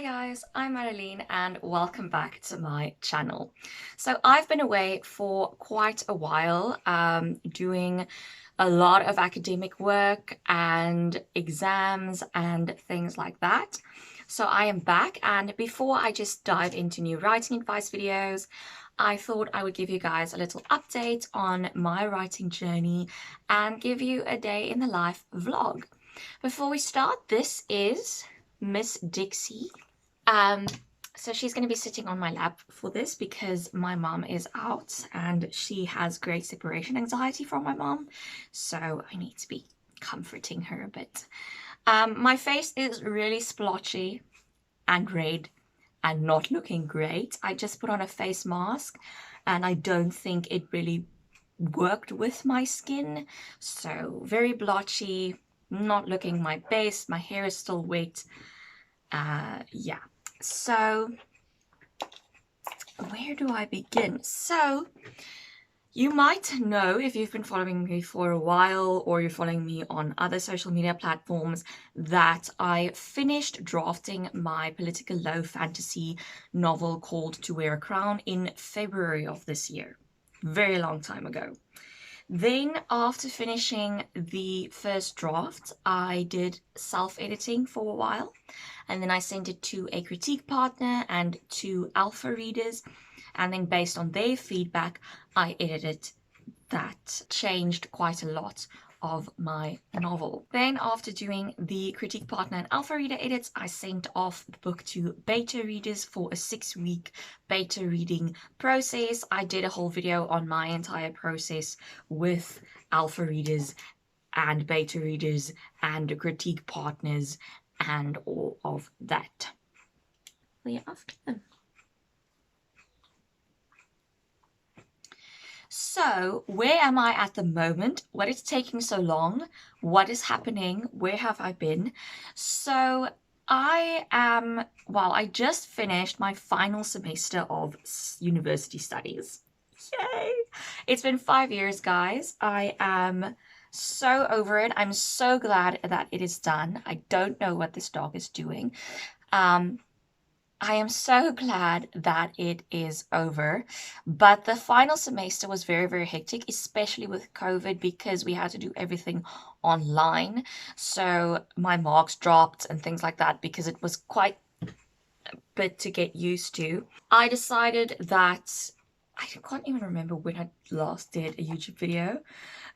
Hi guys, I'm Madeline and welcome back to my channel. So I've been away for quite a while doing a lot of academic work and exams and things like that. So I am back, and before I just dive into new writing advice videos, I thought I would give you guys a little update on my writing journey and give you a day in the life vlog. Before we start, this is Miss Dixie. Um, so she's going to be sitting on my lap for this because my mom is out and she has great separation anxiety from my mom. So I need to be comforting her a bit. My face is really splotchy and red and not looking great. I just put on a face mask and I don't think it really worked with my skin. So very blotchy, not looking my best. My hair is still wet. Yeah. So where do I begin? So you might know, if you've been following me for a while or you're following me on other social media platforms, that I finished drafting my political low fantasy novel called To Wear a Crown in February of this year. Very long time ago. Then, after finishing the first draft, I did self-editing for a while, and then I sent it to a critique partner and to alpha readers, and then based on their feedback, I edited that. Changed quite a lot of my novel. Then, after doing the critique partner and alpha reader edits, I sent off the book to beta readers for a 6-week beta reading process. I did a whole video on my entire process with alpha readers and beta readers and critique partners and all of that. We're after them. So, where am I at the moment? What is taking so long? What is happening? Where have I been? So, I just finished my final semester of university studies. Yay! It's been 5 years, guys. I am so over it. I'm so glad that it is done. I don't know what this dog is doing. I am so glad that it is over, but the final semester was very, very hectic, especially with COVID, because we had to do everything online. So my marks dropped and things like that because it was quite a bit to get used to. I decided that I can't even remember when I last did a YouTube video.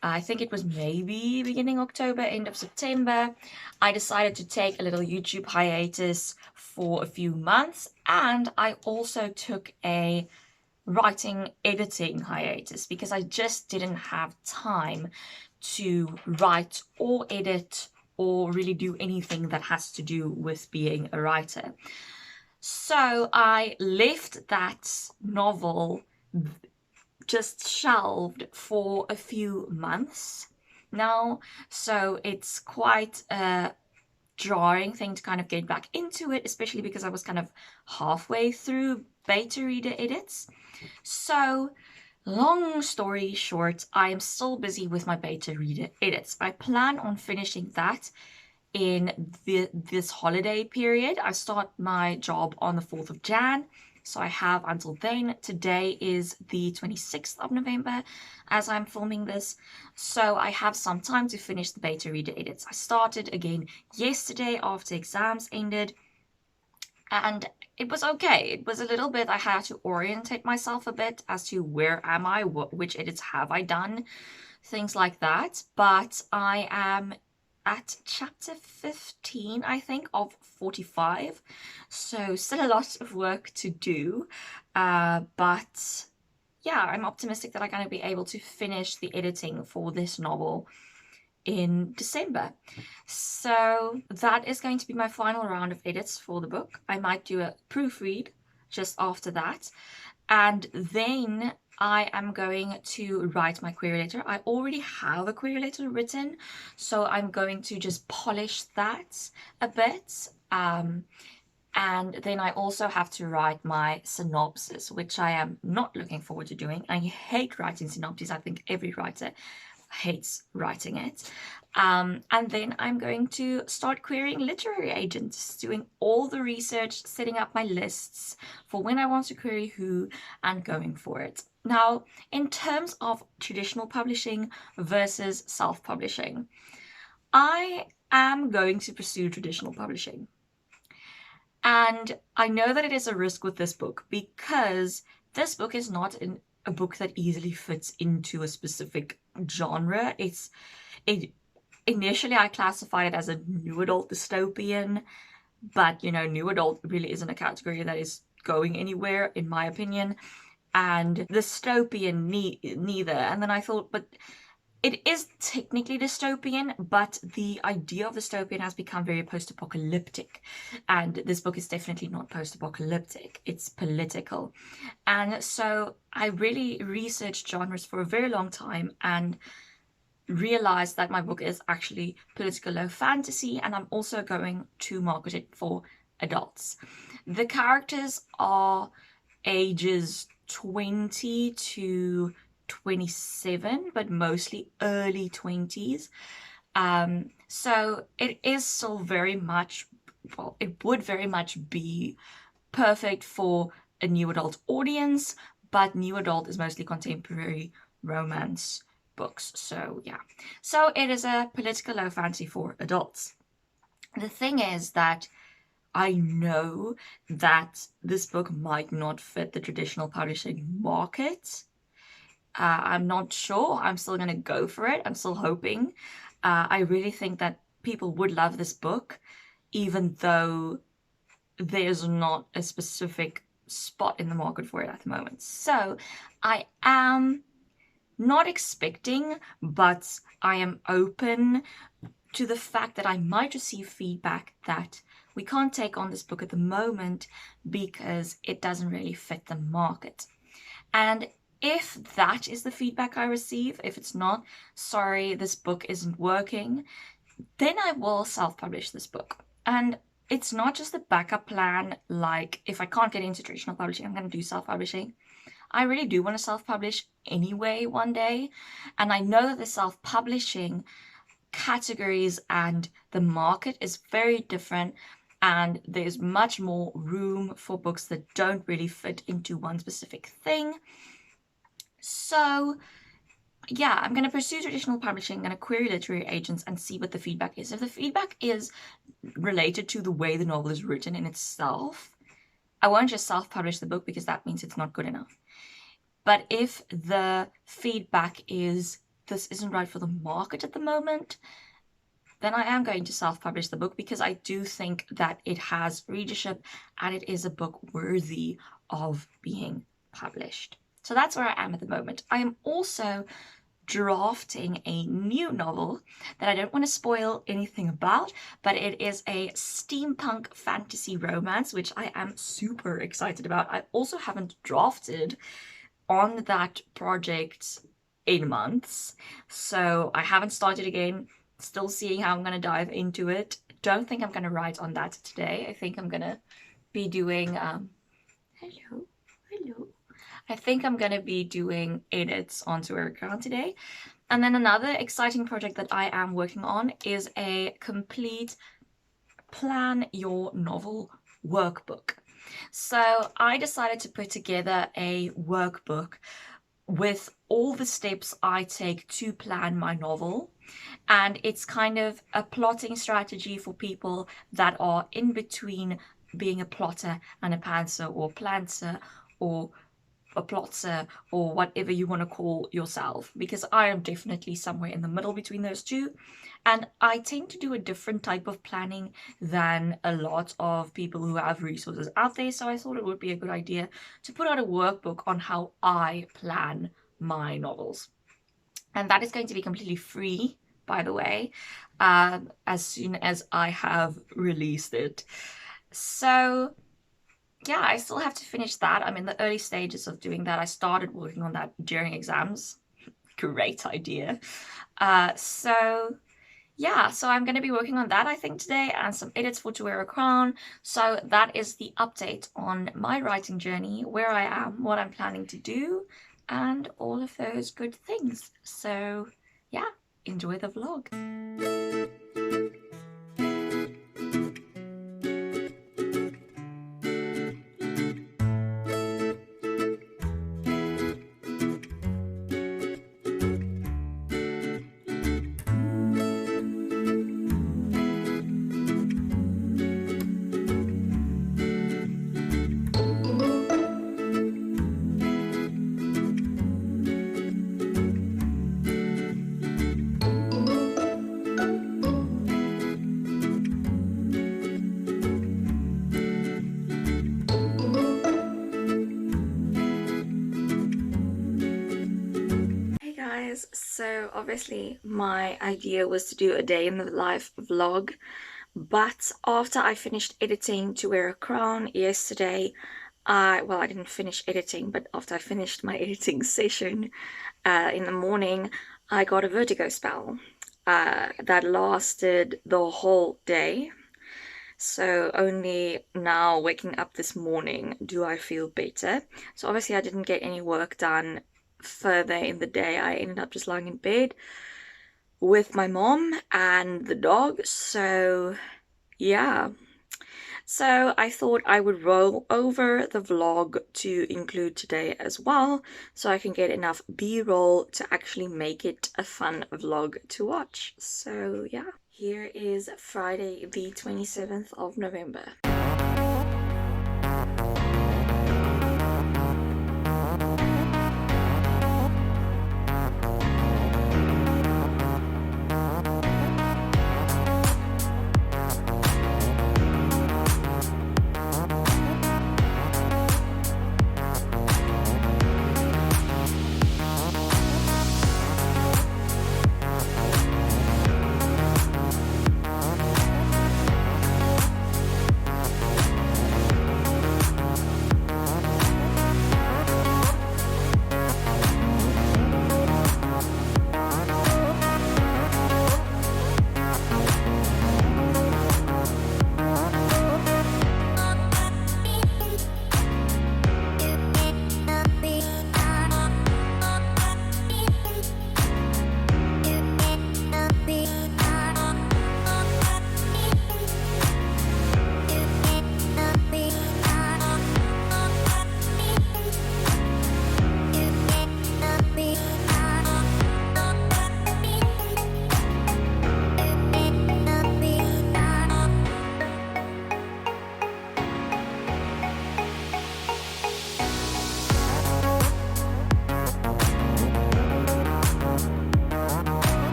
I think it was maybe beginning October, end of September. I decided to take a little YouTube hiatus for a few months, and I also took a writing editing hiatus because I just didn't have time to write or edit or really do anything that has to do with being a writer. So I left that novel just shelved for a few months now, so it's quite a jarring thing to kind of get back into it, especially because I was kind of halfway through beta reader edits. So long story short, I am still busy with my beta reader edits. I plan on finishing that in this holiday period. I start my job on the 4th of Jan. So I have until then. Today is the 26th of November as I'm filming this. So I have some time to finish the beta reader edits. I started again yesterday after exams ended. And it was okay. It was a little bit, I had to orientate myself a bit as to where am I, which edits have I done, things like that. But I am at chapter 15, I think, of 45. So still a lot of work to do. But yeah, I'm optimistic that I'm going to be able to finish the editing for this novel in December. So that is going to be my final round of edits for the book. I might do a proofread just after that. And then I am going to write my query letter. I already have a query letter written, so I'm going to just polish that a bit. And then I also have to write my synopsis, which I am not looking forward to doing. I hate writing synopses. I think every writer hates writing it. And then I'm going to start querying literary agents, doing all the research, setting up my lists for when I want to query who, and going for it. Now, in terms of traditional publishing versus self-publishing, I am going to pursue traditional publishing. And I know that it is a risk with this book because this book is not a book that easily fits into a specific genre. Initially I classified it as a new adult dystopian, but you know, new adult really isn't a category that is going anywhere, in my opinion. And dystopian neither. And then I thought, but it is technically dystopian, but the idea of dystopian has become very post-apocalyptic. And this book is definitely not post-apocalyptic, it's political. And so I really researched genres for a very long time and realized that my book is actually political low fantasy, and I'm also going to market it for adults. The characters are ages 20 to 27, but mostly early 20s. So it is still very much, well, it would very much be perfect for a new adult audience, but new adult is mostly contemporary romance books. So yeah, so it is a political low fantasy for adults. The thing is that I know that this book might not fit the traditional publishing market. I'm not sure. I'm still going to go for it. I'm still hoping. I really think that people would love this book, even though there's not a specific spot in the market for it at the moment. So I am not expecting, but I am open to the fact that I might receive feedback that we can't take on this book at the moment because it doesn't really fit the market. And if that is the feedback I receive, if it's not, sorry, this book isn't working, then I will self-publish this book. And it's not just a backup plan, like if I can't get into traditional publishing, I'm going to do self-publishing. I really do want to self-publish anyway one day. And I know that the self-publishing categories and the market is very different, and there's much more room for books that don't really fit into one specific thing. So yeah, I'm going to pursue traditional publishing, I'm going to query literary agents and see what the feedback is. If the feedback is related to the way the novel is written in itself, I won't just self-publish the book because that means it's not good enough. But if the feedback is this isn't right for the market at the moment, then I am going to self-publish the book because I do think that it has readership and it is a book worthy of being published. So that's where I am at the moment. I am also drafting a new novel that I don't want to spoil anything about, but it is a steampunk fantasy romance, which I am super excited about. I also haven't drafted on that project in months, so I haven't started again. Still seeing how I'm going to dive into it. Don't think I'm going to write on that today. I think I'm going to be doing hello. I think I'm going to be doing edits onto our account today. And then another exciting project that I am working on is a complete plan your novel workbook. So I decided to put together a workbook with all the steps I take to plan my novel. And it's kind of a plotting strategy for people that are in between being a plotter and a pantser or planter or a plotter or whatever you want to call yourself, because I am definitely somewhere in the middle between those two. And I tend to do a different type of planning than a lot of people who have resources out there. So I thought it would be a good idea to put out a workbook on how I plan my novels. And that is going to be completely free, by the way, as soon as I have released it. So yeah, I still have to finish that. I'm in the early stages of doing that. I started working on that during exams. Great idea. So yeah, so I'm going to be working on that, I think, today, and some edits for To Wear a Crown. So that is the update on my writing journey, where I am, what I'm planning to do, and all of those good things. So yeah, enjoy the vlog. So obviously my idea was to do a day in the life vlog, but after I finished editing To Wear a Crown yesterday, I didn't finish editing, but after I finished my editing session in the morning, I got a vertigo spell that lasted the whole day. So only now, waking up this morning, do I feel better. So obviously I didn't get any work done further in the day. I ended up just lying in bed with my mom and the dog. So yeah. So I thought I would roll over the vlog to include today as well, so I can get enough B-roll to actually make it a fun vlog to watch. So yeah, here is Friday the 27th of November.